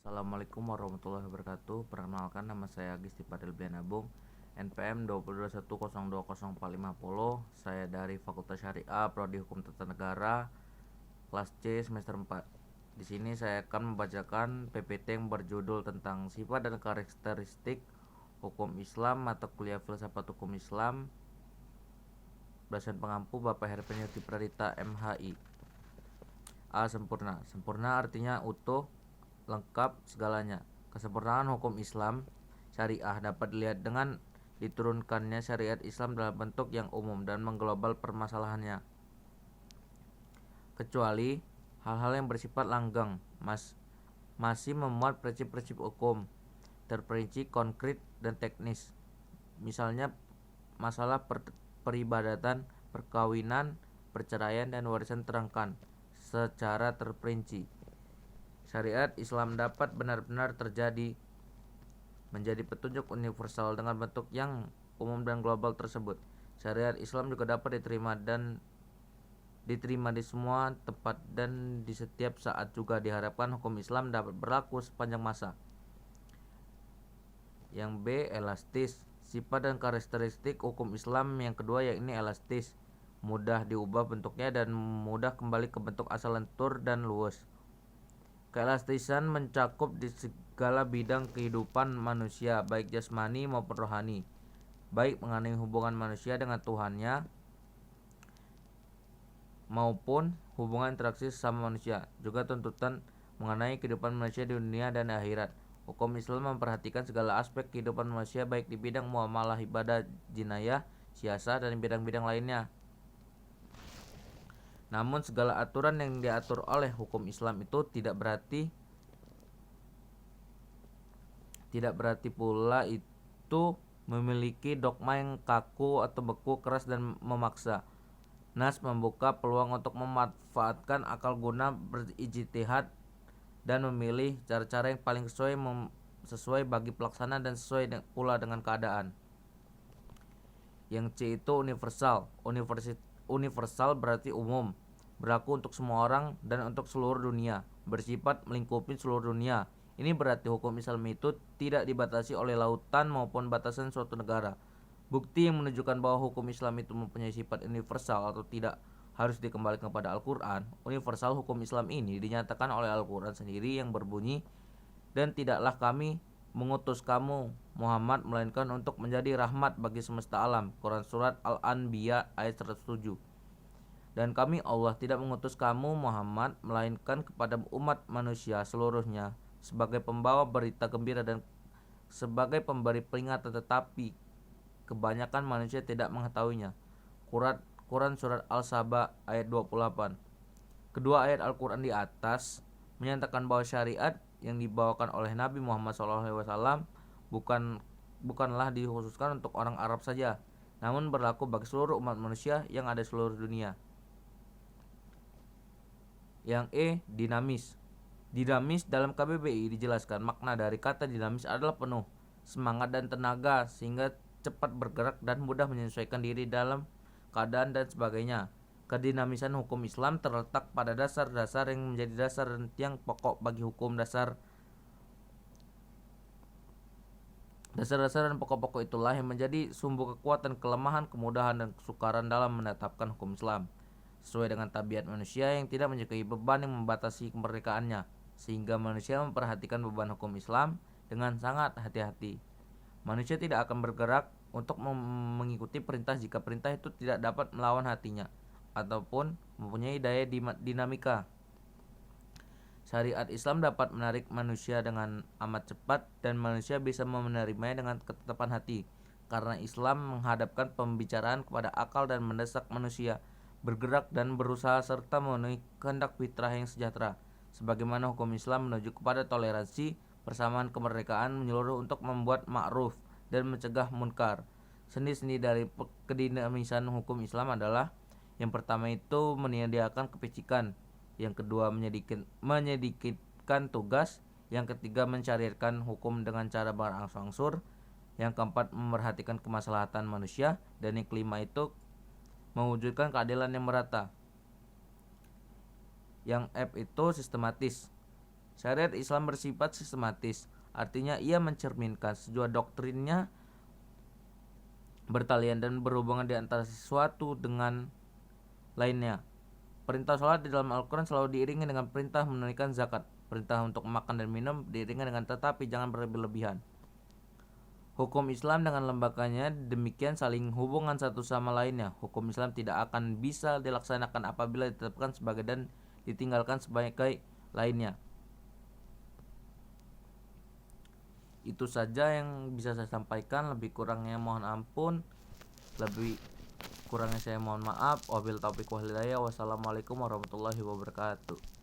Assalamualaikum warahmatullahi wabarakatuh. Perkenalkan, nama saya Agisti Padel Bianabung, NPM 2021020450. Saya dari Fakultas Syariah, Prodi Hukum Tata Negara, kelas C semester 4. Di sini saya akan membacakan PPT yang berjudul tentang sifat dan karakteristik hukum Islam, mata kuliah filsafat hukum Islam, dosen pengampu Bapak Heri Penyuti Pradita MHI. A. Sempurna. Sempurna artinya utuh, lengkap, segalanya. Kesempurnaan hukum Islam syariah dapat dilihat dengan diturunkannya syariat Islam dalam bentuk yang umum dan mengglobal permasalahannya, kecuali hal-hal yang bersifat langgeng masih memuat prinsip-prinsip hukum terperinci, konkret, dan teknis. Misalnya masalah peribadatan, perkawinan, perceraian, dan warisan terangkan secara terperinci. Syariat Islam dapat benar-benar menjadi petunjuk universal dengan bentuk yang umum dan global tersebut. Syariat Islam juga dapat diterima di semua tempat dan di setiap saat. Juga diharapkan hukum Islam dapat berlaku sepanjang masa. Yang B. Elastis. Sifat dan karakteristik hukum Islam yang kedua yakni elastis, mudah diubah bentuknya dan mudah kembali ke bentuk asal lentur dan luwes. Keelastisan mencakup di segala bidang kehidupan manusia, baik jasmani maupun rohani, baik mengenai hubungan manusia dengan Tuhannya maupun hubungan interaksi sesama manusia, juga tuntutan mengenai kehidupan manusia di dunia dan akhirat. Hukum Islam memperhatikan segala aspek kehidupan manusia, baik di bidang muamalah, ibadah, jinayah, siasat, dan bidang-bidang lainnya. Namun segala aturan yang diatur oleh hukum Islam itu tidak berarti pula itu memiliki dogma yang kaku atau beku, keras, dan memaksa. Nas membuka peluang untuk memanfaatkan akal guna, berijtihad, dan memilih cara-cara yang paling sesuai bagi pelaksana dan sesuai pula dengan keadaan. Yang C itu universal. Universal berarti umum, berlaku untuk semua orang dan untuk seluruh dunia, bersifat melingkupi seluruh dunia. Ini berarti hukum Islam itu tidak dibatasi oleh lautan maupun batasan suatu negara. Bukti yang menunjukkan bahwa hukum Islam itu mempunyai sifat universal atau tidak harus dikembalikan kepada Al-Quran. Universal hukum Islam ini dinyatakan oleh Al-Quran sendiri yang berbunyi, "Dan tidaklah kami mengutus kamu Muhammad melainkan untuk menjadi rahmat bagi semesta alam." Quran Surat Al-Anbiya ayat 107. Dan kami Allah tidak mengutus kamu Muhammad melainkan kepada umat manusia seluruhnya sebagai pembawa berita gembira dan sebagai pemberi peringatan, tetapi kebanyakan manusia tidak mengetahuinya. Quran Surat Al-Saba ayat 28. Kedua ayat Al-Quran di atas menyatakan bahwa syariat yang dibawakan oleh Nabi Muhammad SAW bukanlah dikhususkan untuk orang Arab saja, namun berlaku bagi seluruh umat manusia yang ada di seluruh dunia. Yang E. Dinamis. Dinamis dalam KBBI dijelaskan makna dari kata dinamis adalah penuh semangat dan tenaga sehingga cepat bergerak dan mudah menyesuaikan diri dalam keadaan dan sebagainya. Kedinamisan hukum Islam terletak pada dasar-dasar yang menjadi dasar dan tiang pokok bagi hukum. Dasar-dasar dan pokok-pokok itulah yang menjadi sumber kekuatan, kelemahan, kemudahan, dan kesukaran dalam menetapkan hukum Islam sesuai dengan tabiat manusia yang tidak menyukai beban yang membatasi kemerdekaannya, sehingga manusia memperhatikan beban hukum Islam dengan sangat hati-hati. Manusia tidak akan bergerak untuk mengikuti perintah jika perintah itu tidak dapat melawan hatinya ataupun mempunyai daya dinamika. Syariat Islam dapat menarik manusia dengan amat cepat dan manusia bisa menerimanya dengan ketetapan hati, karena Islam menghadapkan pembicaraan kepada akal dan mendesak manusia bergerak dan berusaha serta memenuhi kehendak fitrah yang sejahtera. Sebagaimana hukum Islam menuju kepada toleransi, persamaan, kemerdekaan menyeluruh untuk membuat ma'ruf dan mencegah munkar. Sendi-sendi dari kedinamisan hukum Islam adalah: yang pertama itu menyediakan kepicikan, yang kedua menyedikitkan tugas, yang ketiga mensyariatkan hukum dengan cara berangsur-angsur, yang keempat memerhatikan kemaslahatan manusia, dan yang kelima itu mewujudkan keadilan yang merata. Yang F itu sistematis. Syariat Islam bersifat sistematis, artinya ia mencerminkan sejumlah doktrinnya bertalian dan berhubungan di antara sesuatu dengan lainnya. Perintah sholat di dalam Al-Quran selalu diiringi dengan perintah menunaikan zakat. Perintah untuk makan dan minum diiringi dengan tetapi jangan berlebihan. Hukum Islam dengan lembaganya demikian saling hubungan satu sama lainnya. Hukum Islam tidak akan bisa dilaksanakan apabila ditetapkan sebagai dan ditinggalkan sebagai lainnya. Itu saja yang bisa saya sampaikan. Lebih kurangnya mohon ampun. Lebih kurangnya saya mohon maaf. Wabil taufiq wal hidayah. Wassalamualaikum warahmatullahi wabarakatuh.